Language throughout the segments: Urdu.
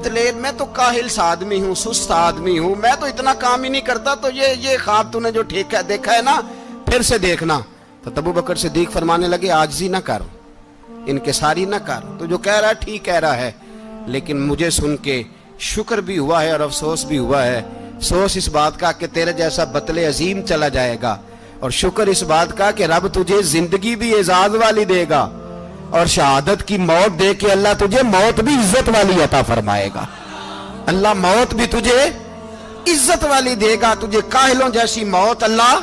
میں تو کاہل آدمی ہوں، سست آدمی ہوں، میں تو اتنا کام ہی نہیں کرتا، تو یہ خواب تو نے جو دیکھا ہے نا پھر سے دیکھنا۔ تو ابو بکر صدیق فرمانے لگے عاجزی نہ کر، انکساری نہ کر، تو جو کہہ رہا ہے ٹھیک کہہ رہا ہے، لیکن مجھے سن کے شکر بھی ہوا ہے اور افسوس بھی ہوا ہے۔ افسوس اس بات کا کہ تیرے جیسا بطل عظیم چلا جائے گا، اور شکر اس بات کا کہ رب تجھے زندگی بھی اعزاز والی دے گا، اور شہادت کی موت دے کے اللہ تجھے موت بھی عزت والی عطا فرمائے گا۔ اللہ موت بھی تجھے عزت والی دے گا، تجھے کاہلوں جیسی موت اللہ۔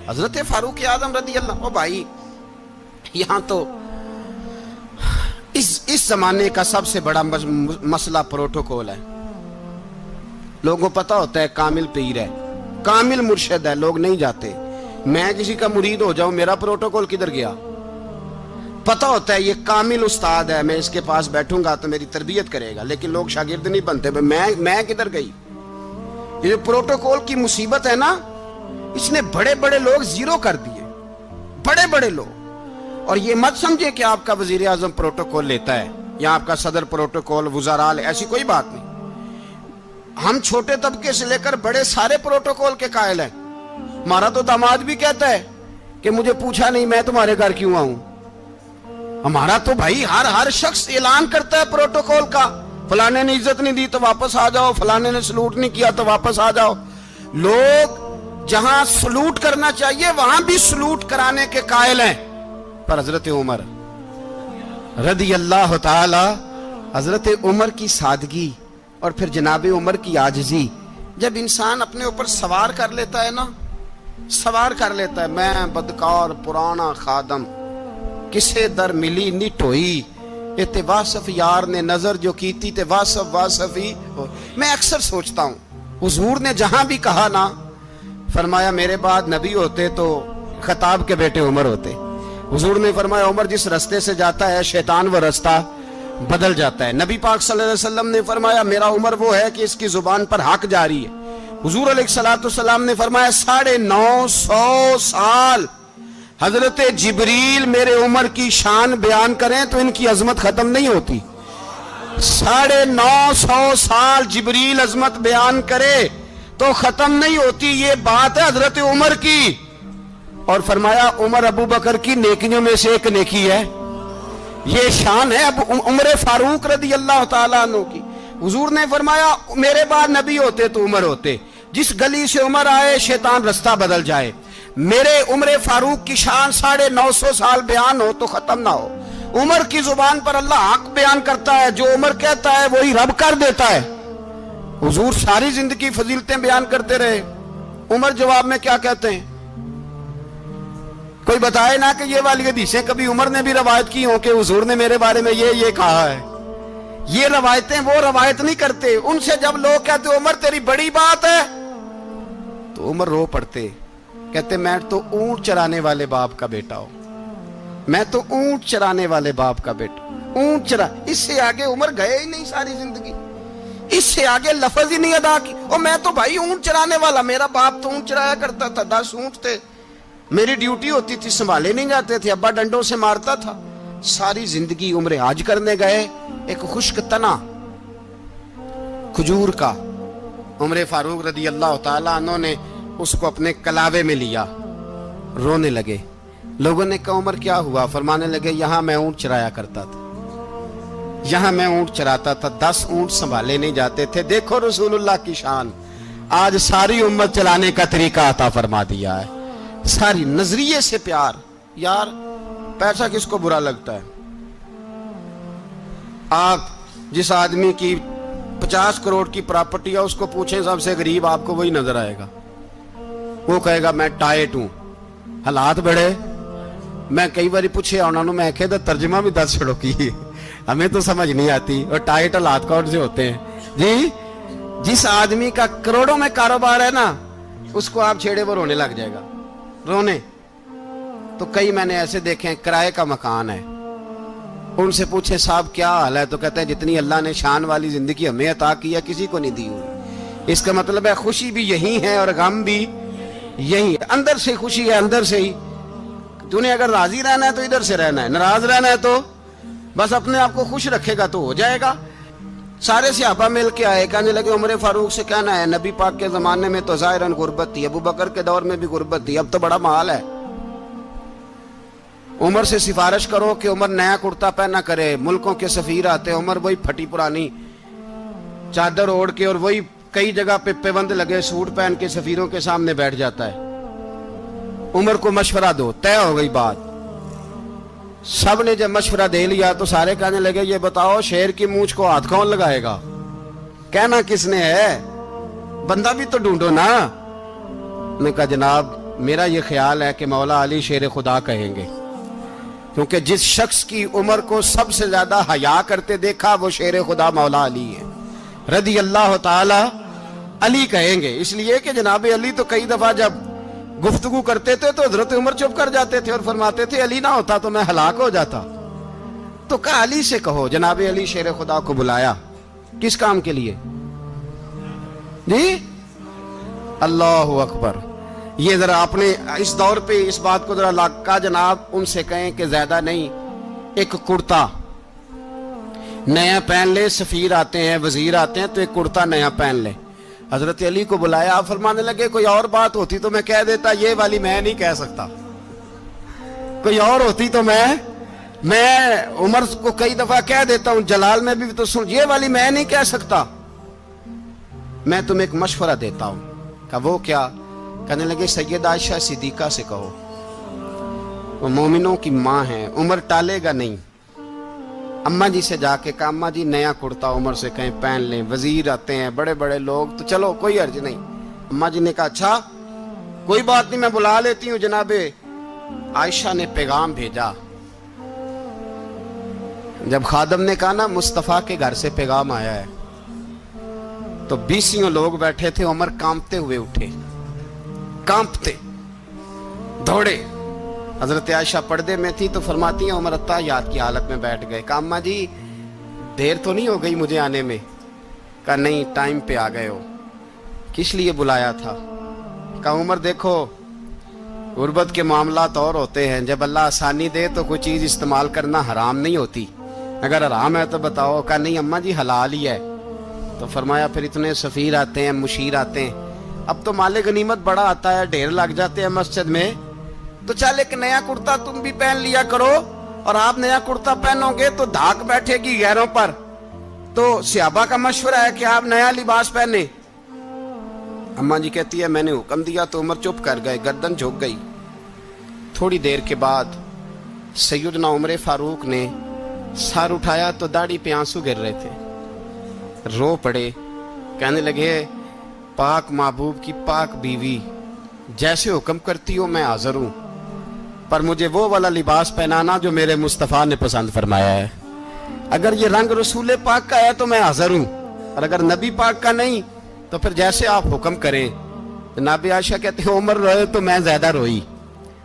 حضرت فاروق اعظم رضی اللہ، او بھائی یہاں تو اس زمانے کا سب سے بڑا مسئلہ پروٹوکول ہے۔ لوگوں پتہ ہوتا ہے کامل پیر ہے، کامل مرشد ہے، لوگ نہیں جاتے۔ میں کسی کا مرید ہو جاؤں، میرا پروٹوکول کدھر گیا؟ پتہ ہوتا ہے یہ کامل استاد ہے، میں اس کے پاس بیٹھوں گا تو میری تربیت کرے گا، لیکن لوگ شاگرد نہیں بنتے۔ میں کدھر گئی؟ یہ جو پروٹوکول کی مصیبت ہے نا، اس نے بڑے بڑے لوگ زیرو کر دیے، بڑے بڑے لوگ۔ اور یہ مت سمجھے کہ آپ کا وزیر اعظم پروٹوکول لیتا ہے یا آپ کا صدر پروٹوکول، وزراء، ایسی کوئی بات نہیں۔ ہم چھوٹے طبقے سے لے کر بڑے سارے پروٹوکول کے قائل ہیں۔ ہمارا تو داماد بھی کہتا ہے کہ مجھے پوچھا نہیں، میں تمہارے گھر کیوں آؤں۔ ہمارا تو بھائی ہر شخص اعلان کرتا ہے پروٹوکول کا، فلانے نے عزت نہیں دی تو واپس آ جاؤ، فلانے نے سلوٹ نہیں کیا تو واپس آ جاؤ۔ لوگ جہاں سلوٹ کرنا چاہیے وہاں بھی سلوٹ کرانے کے قائل ہیں۔ پر حضرت عمر رضی اللہ تعالی، حضرت عمر کی سادگی اور پھر جناب عمر کی عاجزی، جب انسان اپنے اوپر سوار کر لیتا ہے نا، سوار کر لیتا ہے، میں بدکار پرانا خادم، کسے در ملی نٹ ہوئی، تے واصف یار نے نظر جو کیتی تے واصف ہی ہو۔ میں اکثر سوچتا ہوں حضور نے جہاں بھی کہا نا، فرمایا میرے بعد نبی ہوتے تو خطاب کے بیٹے عمر ہوتے۔ حضور نے فرمایا عمر جس رستے سے جاتا ہے شیطان وہ رستہ بدل جاتا ہے۔ نبی پاک صلی اللہ علیہ وسلم نے فرمایا میرا عمر وہ ہے کہ اس کی زبان پر حق جاری ہے۔ حضور علیہ السلام نے فرمایا 950 سال حضرت جبریل میرے عمر کی شان بیان کریں تو ان کی عظمت ختم نہیں ہوتی۔ 950 سال جبریل عظمت بیان کرے تو ختم نہیں ہوتی۔ یہ بات ہے حضرت عمر کی، اور فرمایا عمر ابو بکر کی نیکیوں میں سے ایک نیکی ہے، یہ شان ہے اب عمر فاروق رضی اللہ تعالیٰ عنہ کی۔ حضور نے فرمایا میرے بعد نبی ہوتے تو عمر ہوتے، جس گلی سے عمر آئے شیطان رستہ بدل جائے۔ میرے عمر فاروق کی شان 950 سال بیان ہو تو ختم نہ ہو۔ عمر کی زبان پر اللہ حق بیان کرتا ہے، جو عمر کہتا ہے وہی رب کر دیتا ہے۔ حضور ساری زندگی فضیلتیں بیان کرتے رہے، عمر جواب میں کیا کہتے ہیں؟ کوئی بتائے نا کہ یہ والی حدیثیں کبھی عمر نے بھی روایت کی ہوں کہ حضور نے میرے بارے میں یہ کہا ہے۔ یہ روایتیں وہ روایت نہیں کرتے، ان سے جب لوگ کہتے عمر تیری بڑی بات ہے تو عمر رو پڑتے، کہتے میں تو اونٹ چرانے والے باپ کا بیٹا ہوں، میں تو اونٹ چرانے والے باپ کا بیٹا، اونٹ چرا۔ اس سے آگے عمر گئے ہی نہیں ساری زندگی، اس سے آگے لفظ ہی نہیں ادا کی۔ اور میں تو بھائی اونٹ چرانے والا، میرا باپ تو اونٹ چرایا کرتا تھا، 10 اونٹ تھے، میری ڈیوٹی ہوتی تھی، سنبھالے نہیں جاتے تھے، ابا ڈنڈوں سے مارتا تھا۔ ساری زندگی عمر حج کرنے گئے، ایک خشک تنا کھجور کا عمر فاروق رضی اللہ تعالیٰ عنہ نے اس کو اپنے کلاوے میں لیا، رونے لگے۔ لوگوں نے کہا عمر کیا ہوا؟ فرمانے لگے یہاں میں اونٹ چرایا کرتا تھا، یہاں میں اونٹ چراتا تھا، 10 اونٹ سنبھالے نہیں جاتے تھے۔ دیکھو رسول اللہ کی شان، آج ساری امت چلانے کا طریقہ عطا فرما دیا ہے، ساری نظریے سے پیار۔ یار پیسہ کس کو برا لگتا ہے؟ آپ جس آدمی کی 50 کروڑ کی پراپرٹی ہے اس کو پوچھیں سب سے غریب، آپ کو وہی نظر آئے گا، وہ کہے گا میں ٹائٹ ہوں۔ حالات بڑے، میں کئی باری پوچھے انہوں نے، میں کہتا ترجمہ بھی 10 چھڑوں کی، ہمیں تو سمجھ نہیں آتی، اور ٹائٹ حالات کون سے ہوتے ہیں جی؟ جس آدمی کا کروڑوں میں کاروبار ہے نا، اس کو آپ چھیڑے وہ رونے لگ جائے گا، رونے۔ تو کئی میں نے ایسے دیکھے ہیں کرائے کا مکان ہے، ان سے پوچھے صاحب کیا حال ہے، تو کہتے ہیں جتنی اللہ نے شان والی زندگی ہمیں عطا کی ہے کسی کو نہیں دی ہوئی۔ اس کا مطلب ہے خوشی بھی یہی ہے اور غم بھی یہی ہے، اندر سے خوشی ہے، اندر سے ہی۔ تو نے اگر راضی رہنا ہے تو ادھر سے رہنا ہے، ناراض رہنا ہے تو بس اپنے آپ کو خوش رکھے گا تو ہو جائے گا۔ سارے صحابہ مل کے آئے، کہنے لگے عمر فاروق سے کہنا ہے نبی پاک کے زمانے میں تو ظاہراً غربت تھی، ابو بکر کے دور میں بھی غربت تھی، اب تو بڑا مال ہے، عمر سے سفارش کرو کہ عمر نیا کرتا پہنا کرے۔ ملکوں کے سفیر آتے، عمر وہی پھٹی پرانی چادر اوڑھ کے اور وہی کئی جگہ پہ پیوند لگے سوٹ پہن کے سفیروں کے سامنے بیٹھ جاتا ہے۔ عمر کو مشورہ دو، طے ہو گئی بات۔ سب نے جب مشورہ دے لیا تو سارے کہنے لگے یہ بتاؤ شیر کی مونچھ کو ہاتھ کون لگائے گا؟ کہنا کس نے ہے؟ بندہ بھی تو ڈھونڈو نا۔ نے کہا جناب میرا یہ خیال ہے کہ مولا علی شیر خدا کہیں گے، کیونکہ جس شخص کی عمر کو سب سے زیادہ حیا کرتے دیکھا وہ شیر خدا مولا علی ہے رضی اللہ تعالی علی کہیں گے، اس لیے کہ جناب علی تو کئی دفعہ جب گفتگو کرتے تھے تو حضرت عمر چپ کر جاتے تھے اور فرماتے تھے علی نہ ہوتا تو میں ہلاک ہو جاتا۔ تو کہا علی سے کہو۔ جناب علی شیر خدا کو بلایا، کس کام کے لیے؟ جی اللہ اکبر۔ یہ ذرا اپنے اس دور پہ اس بات کو ذرا لاکا جناب ان سے کہیں کہ زیادہ نہیں، ایک کرتا نیا پہن لے، سفیر آتے ہیں وزیر آتے ہیں تو ایک کرتا نیا پہن لے۔ حضرت علی کو بلایا، آپ فرمانے لگے کوئی اور بات ہوتی تو میں کہہ دیتا، یہ والی میں نہیں کہہ سکتا، کوئی اور ہوتی تو میں عمر کو کئی دفعہ کہہ دیتا ہوں، جلال میں بھی تو سن، یہ والی میں نہیں کہہ سکتا، میں تمہیں ایک مشورہ دیتا ہوں۔ کہا وہ کیا؟ کہنے لگے سیدہ عائشہ صدیقہ سے کہو، وہ مومنوں کی ماں ہیں، عمر ٹالے گا نہیں۔ اماں جی سے جا کے کہا اماں جی نیا کرتا عمر سے کہیں پہن لیں، وزیر آتے ہیں بڑے بڑے لوگ تو چلو کوئی حرج نہیں۔ اماں جی نے کہا اچھا کوئی بات نہیں میں بلا لیتی ہوں۔ جناب عائشہ نے پیغام بھیجا، جب خادم نے کہا نا مصطفیٰ کے گھر سے پیغام آیا ہے تو 20 لوگ بیٹھے تھے، عمر کانپتے ہوئے اٹھے، کانپتے دوڑے۔ حضرت عائشہ پردے میں تھی تو فرماتی ہیں عمر اتحیات کی حالت میں بیٹھ گئے۔ کہا اماں جی دیر تو نہیں ہو گئی مجھے آنے میں؟ کہا نہیں ٹائم پہ آ گئے ہو، کس لیے بلایا تھا؟ کہا عمر دیکھو غربت کے معاملات اور ہوتے ہیں، جب اللہ آسانی دے تو کوئی چیز استعمال کرنا حرام نہیں ہوتی، اگر حرام ہے تو بتاؤ۔ کہا نہیں اماں جی حلال ہی ہے۔ تو فرمایا پھر اتنے سفیر آتے ہیں مشیر آتے ہیں، اب تو مال غنیمت بڑا آتا ہے، ڈھیر لگ جاتے ہیں مسجد میں، تو چل ایک نیا کرتا تم بھی پہن لیا کرو، اور آپ نیا کرتا پہنو گے تو دھاک بیٹھے گی غیروں پر۔ تو صحابہ کا مشورہ ہے کہ آپ نیا لباس پہنے۔ اماں جی کہتی ہے میں نے حکم دیا تو عمر چپ کر گئے، گردن جھک گئی۔ تھوڑی دیر کے بعد سیدنا عمر فاروق نے سر اٹھایا تو داڑھی پہ آنسو گر رہے تھے، رو پڑے، کہنے لگے پاک محبوب کی پاک بیوی جیسے حکم کرتی ہو میں حاضر ہوں، پر مجھے وہ والا لباس پہنانا جو میرے مصطفیٰ نے پسند فرمایا ہے، اگر یہ رنگ رسول پاک کا ہے تو میں حاضر ہوں، اور اگر نبی پاک کا نہیں تو پھر جیسے آپ حکم کریں۔ جناب عائشہ کہتے ہیں عمر روئے تو میں زیادہ روئی،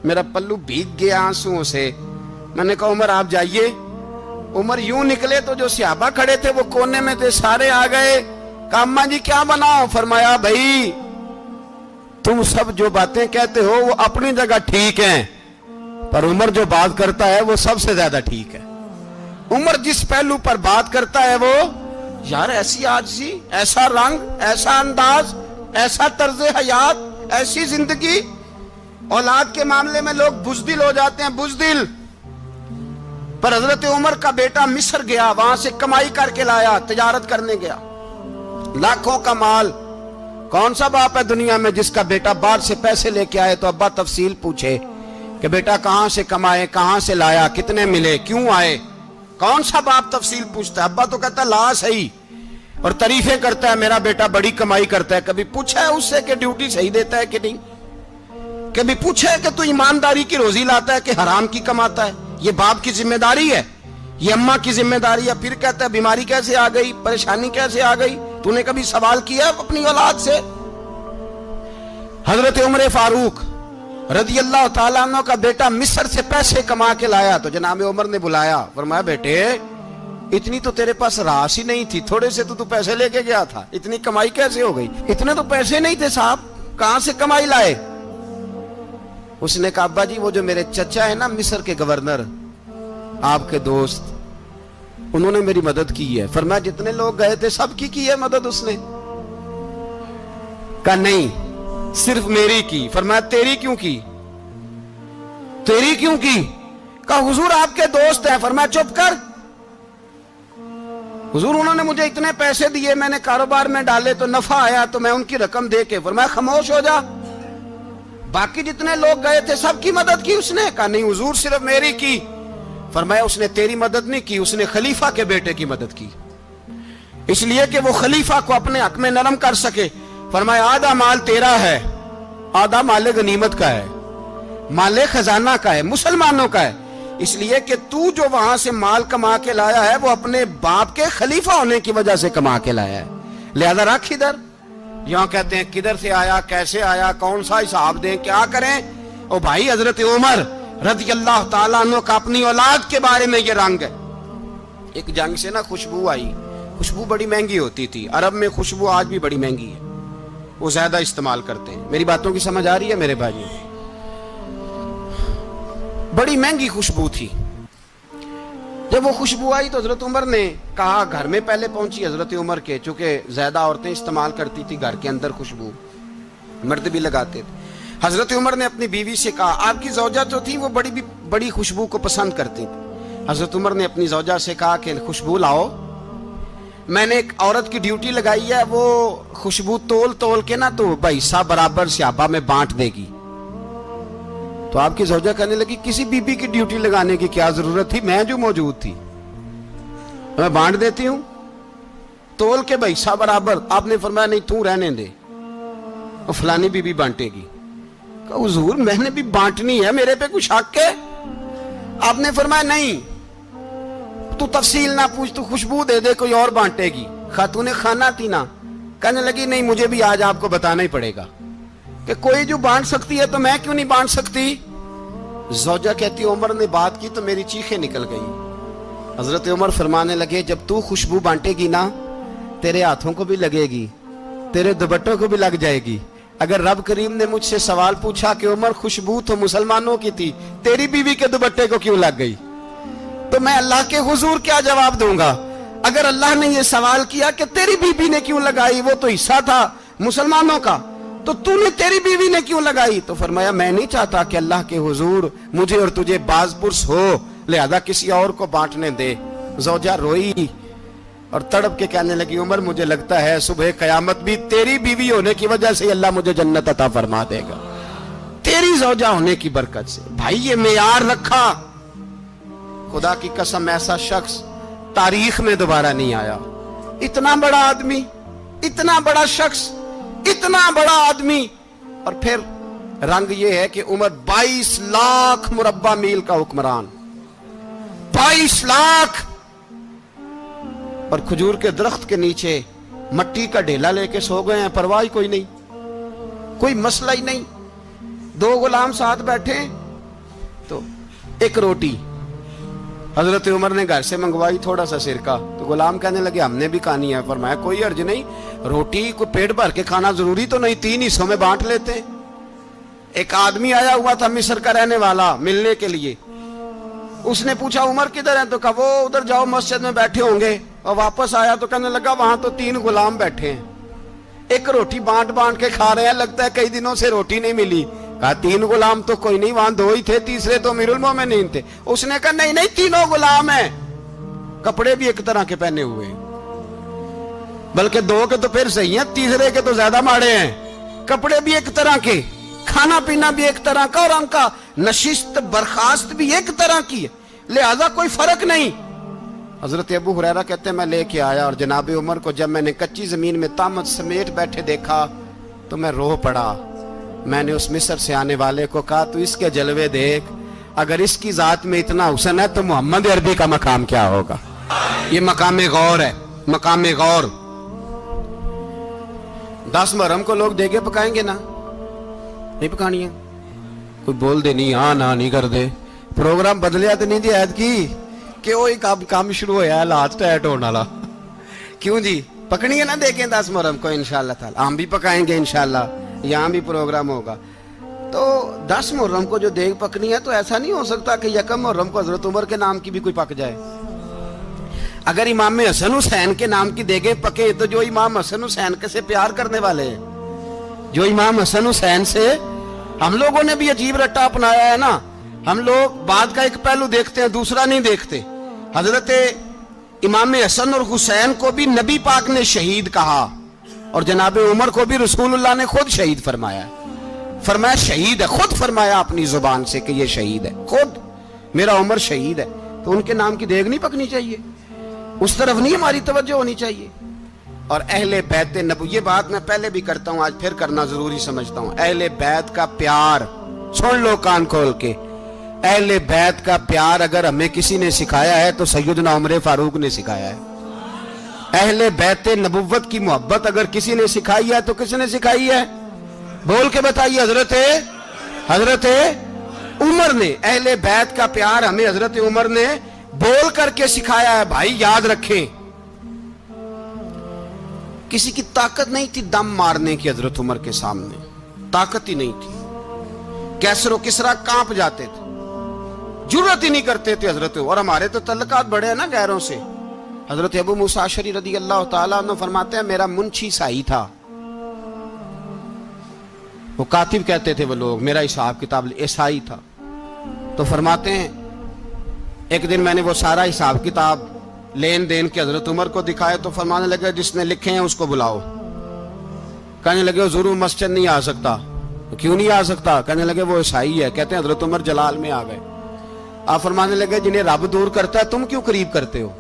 میرا پلو بھیگ گیا آنسوؤں سے۔ میں نے کہا عمر آپ جائیے۔ عمر یوں نکلے تو جو صحابہ کھڑے تھے وہ کونے میں تھے، سارے آ گئے۔ کہا اماں جی کیا بناؤ؟ فرمایا بھائی تم سب جو باتیں کہتے ہو وہ اپنی جگہ ٹھیک ہیں، پر عمر جو بات کرتا ہے وہ سب سے زیادہ ٹھیک ہے۔ عمر جس پہلو پر بات کرتا ہے وہ یار ایسی عاجزی، ایسا رنگ، ایسا انداز، ایسا طرز حیات، ایسی زندگی۔ اولاد کے معاملے میں لوگ بزدل ہو جاتے ہیں، بزدل، پر حضرت عمر کا بیٹا مصر گیا، وہاں سے کمائی کر کے لایا، تجارت کرنے گیا، لاکھوں کا مال۔ کون سا باپ ہے دنیا میں جس کا بیٹا باہر سے پیسے لے کے آئے تو ابا تفصیل پوچھے کہ بیٹا کہاں سے کمائے، کہاں سے لایا، کتنے ملے، کیوں آئے؟ کون سا باپ تفصیل پوچھتا ہے؟ ابا تو کہتا ہے لا صحیح، اور تعریفیں کرتا ہے میرا بیٹا بڑی کمائی کرتا ہے۔ کبھی پوچھا ہے اس سے کہ ڈیوٹی صحیح دیتا ہے کہ نہیں؟ کبھی پوچھا ہے کہ تو ایمانداری کی روزی لاتا ہے کہ حرام کی کماتا ہے؟ یہ باپ کی ذمہ داری ہے، یہ اماں کی ذمہ داری ہے۔ پھر کہتا ہے بیماری کیسے آ گئی، پریشانی کیسے آ گئی؟ تو نے کبھی سوال کیا اپنی اولاد سے؟ حضرت عمر فاروق رضی اللہ تعالیٰ عنہ کا بیٹا مصر سے پیسے کما کے لایا تو جناب عمر نے بلایا، فرمایا بیٹے اتنی تو تیرے پاس راس ہی نہیں تھی، تھوڑے سے تو پیسے لے کے گیا تھا، اتنی کمائی کیسے ہو گئی؟ اتنے تو پیسے نہیں تھے صاحب، کہاں سے کمائی لائے؟ اس نے کہا ابا جی وہ جو میرے چچا ہے نا مصر کے گورنر، آپ کے دوست، انہوں نے میری مدد کی ہے. فرمایا جتنے لوگ گئے تھے سب کی ہے مدد اس نے؟ کہا نہیں صرف میری کی. فرمایا تیری کیوں کی؟ تیری کیوں کی؟ کہا حضور آپ کے دوست ہیں. فرمایا چپ کر حضور انہوں نے مجھے اتنے پیسے دیے, میں نے کاروبار میں ڈالے تو نفع آیا تو میں ان کی رقم دے کے. فرمایا خاموش ہو جا, باقی جتنے لوگ گئے تھے سب کی مدد کی اس نے؟ کہا نہیں حضور صرف میری کی. فرمایا اس نے تیری مدد نہیں کی, اس نے خلیفہ کے بیٹے کی مدد کی, اس لیے کہ وہ خلیفہ کو اپنے حق میں نرم کر سکے. فرمایا آدھا مال تیرا ہے, آدھا مال غنیمت کا ہے, مال خزانہ کا ہے, مسلمانوں کا ہے, اس لیے کہ تو جو وہاں سے مال کما کے لایا ہے وہ اپنے باپ کے خلیفہ ہونے کی وجہ سے کما کے لایا ہے, لہذا رکھ ادھر. یہاں کہتے ہیں کدھر سے آیا, کیسے آیا, کون سا حساب دیں, کیا کریں؟ او بھائی حضرت عمر رضی اللہ تعالیٰ عنہ کا اپنی اولاد کے بارے میں یہ رنگ ہے. ایک جنگ سے نا خوشبو آئی, خوشبو بڑی مہنگی ہوتی تھی, عرب میں خوشبو آج بھی بڑی مہنگی ہے, وہ زیادہ استعمال کرتے ہیں. میری باتوں کی سمجھ آ رہی ہے میرے بھائیوں؟ بڑی مہنگی خوشبو تھی. جب وہ خوشبو آئی تو حضرت عمر نے کہا, گھر میں پہلے پہنچی حضرت عمر کے, چونکہ زیادہ عورتیں استعمال کرتی تھی گھر کے اندر خوشبو, مرد بھی لگاتے تھے. حضرت عمر نے اپنی بیوی سے کہا, آپ کی زوجہ جو تھی وہ بڑی خوشبو کو پسند کرتی تھی. حضرت عمر نے اپنی زوجہ سے کہا کہ خوشبو لاؤ, میں نے ایک عورت کی ڈیوٹی لگائی ہے, وہ خوشبو تول کے نا تو حصہ برابر صحابہ میں بانٹ دے گی. تو آپ کی زوجہ کہنے لگی کسی بی بی کی ڈیوٹی لگانے کی کیا ضرورت تھی, میں جو موجود تھی میں بانٹ دیتی ہوں تول کے حصہ برابر. آپ نے فرمایا نہیں تو رہنے دے, اور فلانی بی بی بانٹے گی. کہا حضور میں نے بھی بانٹنی ہے, میرے پہ کچھ حق ہے؟ آپ نے فرمایا نہیں, تو تفصیل نہ پوچھ, تو خوشبو دے دے, کوئی اور بانٹے گی. خاتون خانہ تھی نا, کہنے لگی نہیں مجھے بھی آج آپ کو بتانا ہی پڑے گا کہ کوئی جو بانٹ سکتی ہے تو میں کیوں نہیں بانٹ سکتی. زوجہ کہتی عمر نے بات کی تو میری چیخیں نکل گئی. حضرت عمر فرمانے لگے جب تو خوشبو بانٹے گی نا تیرے ہاتھوں کو بھی لگے گی, تیرے دوپٹوں کو بھی لگ جائے گی. اگر رب کریم نے مجھ سے سوال پوچھا کہ عمر خوشبو تو مسلمانوں کی تھی, تیری بیوی کے دوپٹے کو کیوں لگ گئی, تو میں اللہ کے حضور کیا جواب دوں گا؟ اگر اللہ نے یہ سوال کیا کہ تیری بیوی نے کیوں لگائی, وہ تو حصہ تھا مسلمانوں کا, تو نے تیری بیوی نے کیوں لگائی؟ تو فرمایا میں نہیں چاہتا کہ اللہ کے حضور مجھے اور تجھے باز پرس ہو, لہذا کسی اور کو بانٹنے دے. زوجہ روئی اور تڑپ کے کہنے لگی عمر مجھے لگتا ہے صبح قیامت بھی تیری بیوی ہونے کی وجہ سے اللہ مجھے جنت عطا فرما دے گا, تیری زوجہ ہونے کی برکت سے. بھائی یہ معیار رکھا, خدا کی قسم ایسا شخص تاریخ میں دوبارہ نہیں آیا. اتنا بڑا آدمی, اتنا بڑا شخص, اتنا بڑا آدمی, اور پھر رنگ یہ ہے کہ عمر 22 لاکھ مربع میل کا حکمران, 22 لاکھ, اور کھجور کے درخت کے نیچے مٹی کا ڈھیلا لے کے سو گئے ہیں, پرواہ کوئی نہیں, کوئی مسئلہ ہی نہیں. 2 غلام ساتھ بیٹھے تو ایک روٹی حضرت عمر نے گھر سے منگوائی, تھوڑا سا سرکہ, تو غلام کہنے لگے ہم نے بھی کھانی ہے. فرمایا کوئی حرج نہیں, روٹی کو پیٹ بھر کے کھانا ضروری تو نہیں, 3 حصوں میں بانٹ لیتے. ایک آدمی آیا ہوا تھا مصر کا رہنے والا ملنے کے لیے, اس نے پوچھا عمر کدھر ہیں, تو کہا وہ ادھر جاؤ مسجد میں بیٹھے ہوں گے. اور واپس آیا تو کہنے لگا وہاں تو 3 غلام بیٹھے ہیں, ایک روٹی بانٹ کے کھا رہے ہیں, لگتا ہے کئی دنوں سے روٹی نہیں ملی. کہا 3 غلام تو کوئی نہیں, وہاں 2 ہی تھے, تیسرے تو امیر المومنین تھے. اس نے کہا نہیں 3 غلام ہیں, کپڑے بھی ایک طرح کے پہنے ہوئے, بلکہ 2 کے تو پھر صحیح ہیں, تیسرے کے تو زیادہ ماڑے ہیں. کپڑے بھی ایک طرح کے, کھانا پینا بھی ایک طرح کا, اور ان کا نشست برخاست بھی ایک طرح کی ہے, لہذا کوئی فرق نہیں. حضرت ابو ہریرہ کہتے ہیں میں لے کے آیا, اور جناب عمر کو جب میں نے کچی زمین میں تامت سمیٹ بیٹھے دیکھا تو میں رو پڑا. میں نے اس مصر سے آنے والے کو کہا تو اس کے جلوے دیکھ, اگر اس کی ذات میں اتنا حسن ہے تو محمد عربی کا مقام کیا ہوگا. یہ مقام غور ہے, مقام غور. 10 محرم کو لوگ دیگے پکائیں گے نا, نہیں پکانی ہے, کوئی بول دے نہیں, ہاں نہ نہیں کر دے, پروگرام بدلیا تو نہیں دی عید کی کہ وہی کام شروع ہویا ہے, لات ٹائٹ ہونے والا. کیوں جی, پکنی ہے نا دیکھیں 10 محرم کو انشاءاللہ تعالی, ہم بھی پکائیں گے انشاءاللہ, یہاں بھی پروگرام ہوگا. تو 10 محرم کو جو دیگ پکنی ہے تو ایسا نہیں ہو سکتا کہ 1 محرم کو حضرت عمر کے نام کی بھی کوئی پک جائے. اگر امام حسن حسین کے نام کی دیگیں پکے تو جو امام حسن حسین سے پیار کرنے والے ہیں، جو امام حسن حسین سے، ہم لوگوں نے بھی عجیب رٹا اپنایا ہے نا، ہم لوگ بات کا ایک پہلو دیکھتے ہیں دوسرا نہیں دیکھتے۔ حضرت امام حسن اور حسین کو بھی نبی پاک نے شہید کہا، اور جناب عمر کو بھی رسول اللہ نے خود شہید فرمایا، فرمایا شہید ہے، خود فرمایا اپنی زبان سے کہ یہ شہید ہے، خود میرا عمر شہید ہے۔ تو ان کے نام کی دیگ نہیں پکنی چاہیے، اس طرف نہیں ہماری توجہ ہونی چاہیے۔ اور اہل بیت نبوی، یہ بات میں پہلے بھی کرتا ہوں، آج پھر کرنا ضروری سمجھتا ہوں، اہل بیت کا پیار، سن لو کان کھول کے، اہل بیت کا پیار اگر ہمیں کسی نے سکھایا ہے تو سیدنا عمر فاروق نے سکھایا ہے۔ اہل بیت نبوت کی محبت اگر کسی نے سکھائی ہے تو کس نے سکھائی ہے؟ بول کے بتائیے، حضرت عمر نے۔ اہل بیت کا پیار ہمیں حضرت عمر نے بول کر کے سکھایا ہے۔ بھائی یاد رکھیں، کسی کی طاقت نہیں تھی دم مارنے کی حضرت عمر کے سامنے، طاقت ہی نہیں تھی، کیسر و کسرا کانپ جاتے تھے، جرأت ہی نہیں کرتے تھے حضرت۔ اور ہمارے تو تعلقات بڑے ہیں نا غیروں سے۔ حضرت ابو موسیٰ اشعری رضی اللہ تعالیٰ عنہ فرماتے ہیں میرا منشی سائی تھا، وہ کاتب کہتے تھے وہ لوگ، میرا حساب کتاب عیسائی تھا۔ تو فرماتے ہیں ایک دن میں نے وہ سارا حساب کتاب لین دین کے حضرت عمر کو دکھائے تو فرمانے لگے جس نے لکھے ہیں اس کو بلاؤ۔ کہنے لگے حضور مسجد نہیں آ سکتا۔ کیوں نہیں آ سکتا؟ کہنے لگے وہ عیسائی ہے۔ کہتے ہیں حضرت عمر جلال میں آ گئے۔ آپ فرمانے لگے جنہیں رب دور کرتا ہے تم کیوں قریب کرتے ہو؟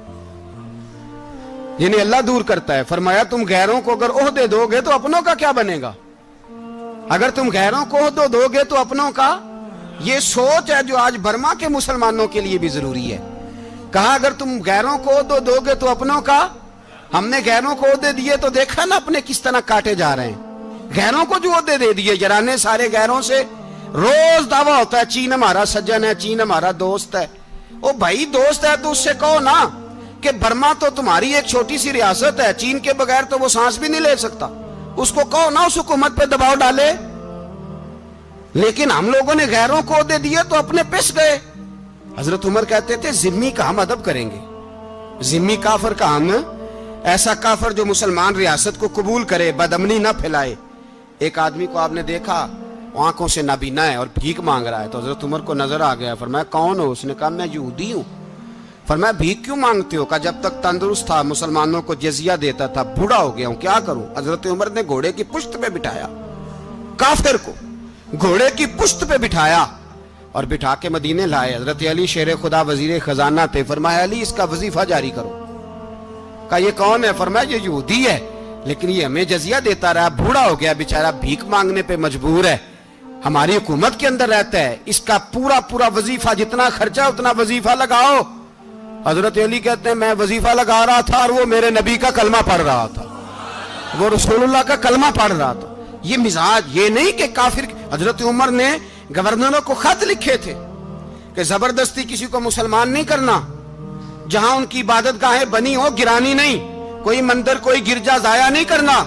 جنہیں اللہ دور کرتا ہے۔ فرمایا تم غیروں کو اگر عہدے دو گے تو اپنوں کا کیا بنے گا؟ اگر تم غیروں کو عہدے دو گے تو اپنوں کا۔ یہ سوچ ہے جو آج برما کے مسلمانوں کے لیے بھی ضروری ہے۔ کہا اگر تم غیروں کو عہدے دو گے تو اپنوں کا۔ ہم نے غیروں کو عہدے دیے تو دیکھا نا اپنے کس طرح کاٹے جا رہے ہیں۔ غیروں کو جو عہدے دے دیے جرانے سارے غیروں سے، روز دعویٰ ہوتا ہے چین ہمارا سجن ہے، چین ہمارا دوست ہے۔ او بھائی دوست ہے تو اس سے کہو نا کہ برما تو تمہاری ایک چھوٹی سی ریاست ہے، چین کے بغیر تو وہ سانس بھی نہیں لے سکتا، اس کو کہو نا اس حکومت پہ دباؤ ڈالے۔ لیکن ہم لوگوں نے غیروں کو عہدے دیے تو اپنے پس گئے۔ حضرت عمر کہتے تھے ذمی کا ہم ادب کریں گے، ذمی کافر کا ہم، ایسا کافر جو مسلمان ریاست کو قبول کرے، بدامنی نہ پھیلائے۔ ایک آدمی کو آپ نے دیکھا آنکھوں سے نابینا ہے اور بھیک مانگ رہا ہے، تو حضرت عمر کو نظر آ گیا، فرمایا کون ہو؟ اس نے کہا میں یہودی ہوں۔ فرمایا بھیک کیوں مانگتے ہو؟ کہا جب تک تندرست تھا مسلمانوں کو جزیہ دیتا تھا، بوڑھا ہو گیا ہوں کیا کروں؟ حضرت عمر نے گھوڑے کی پشت پہ بٹھایا، کافر کو گھوڑے کی پشت پہ بٹھایا اور بٹھا کے مدینے لائے۔ حضرت علی شیر خدا وزیر خزانہ تھے، فرمایا علی اس کا وظیفہ جاری کرو۔ کہا یہ کون ہے؟ فرمایا یہ یہودی ہے لیکن یہ ہمیں جزیہ دیتا رہا، بوڑھا ہو گیا بیچارہ، بھیک مانگنے پہ مجبور ہے، ہماری حکومت کے اندر رہتا ہے، اس کا پورا وظیفہ جتنا خرچہ اتنا وظیفہ لگاؤ۔ حضرت علی کہتے ہیں میں وظیفہ لگا رہا تھا اور وہ میرے نبی کا کلمہ پڑھ رہا تھا، وہ رسول اللہ کا کلمہ پڑھ رہا تھا۔ یہ مزاج، یہ نہیں کہ کافر۔ حضرت عمر نے گورنروں کو خط لکھے تھے کہ زبردستی کسی کو مسلمان نہیں کرنا، جہاں ان کی عبادت گاہیں بنی ہو گرانی نہیں، کوئی مندر کوئی گرجا ضائع نہیں کرنا۔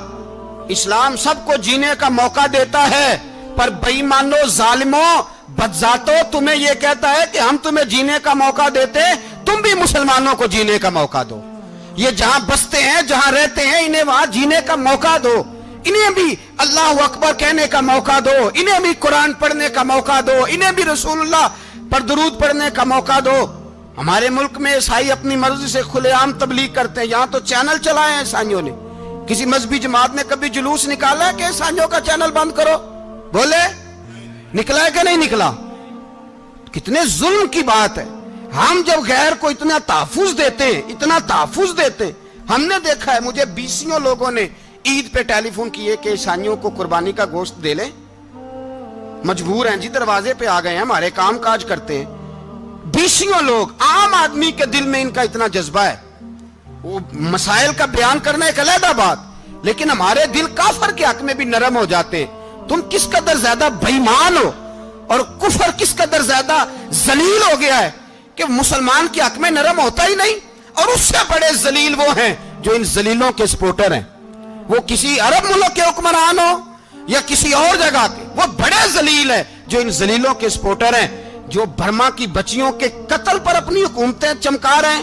اسلام سب کو جینے کا موقع دیتا ہے، پر بے ایمانو ظالموں بدذاتوں تمہیں یہ کہتا ہے کہ ہم تمہیں جینے کا موقع دیتے، تم بھی مسلمانوں کو جینے کا موقع دو۔ یہ جہاں بستے ہیں جہاں رہتے ہیں انہیں وہاں جینے کا موقع دو، انہیں بھی اللہ اکبر کہنے کا موقع دو، انہیں بھی قرآن پڑھنے کا موقع دو، انہیں بھی رسول اللہ پر درود پڑھنے کا موقع دو۔ ہمارے ملک میں عیسائی اپنی مرضی سے کھلے عام تبلیغ کرتے ہیں، یہاں تو چینل چلائے ہیں عیسائیوں نے۔ کسی مذہبی جماعت نے کبھی جلوس نکالا ہے کہ عیسائیوں کا چینل بند کرو؟ بولے نکلا ہے کہ نہیں نکلا؟ کتنے ظلم کی بات ہے۔ ہم جب غیر کو اتنا تحفظ دیتے ہیں، اتنا تحفظ دیتے ہیں، ہم نے دیکھا ہے مجھے بیسیوں لوگوں نے عید پہ ٹیلی فون کیے کہ عیسائیوں کو قربانی کا گوشت دے لیں، مجبور ہیں جی، دروازے پہ آ گئے ہیں، ہمارے کام کاج کرتے ہیں۔ بیسیوں لوگ، عام آدمی کے دل میں ان کا اتنا جذبہ ہے، وہ مسائل کا بیان کرنا ایک علیحدہ بات، لیکن ہمارے دل کافر کے حق میں بھی نرم ہو جاتے ہیں۔ تم کس قدر زیادہ بے ایمان ہو اور کفر کس قدر زیادہ ذلیل ہو گیا ہے کہ مسلمان کے حق میں نرم ہوتا ہی نہیں۔ اور اس سے بڑے ذلیل وہ ہیں جو ان ذلیلوں کے سپورٹر ہیں، وہ کسی عرب ملک کے حکمران ہو یا کسی اور جگہ کے، وہ بڑے ذلیل ہیں جو ان ذلیلوں کے سپورٹر ہیں، جو برما کی بچیوں کے قتل پر اپنی حکومتیں چمکا رہے ہیں،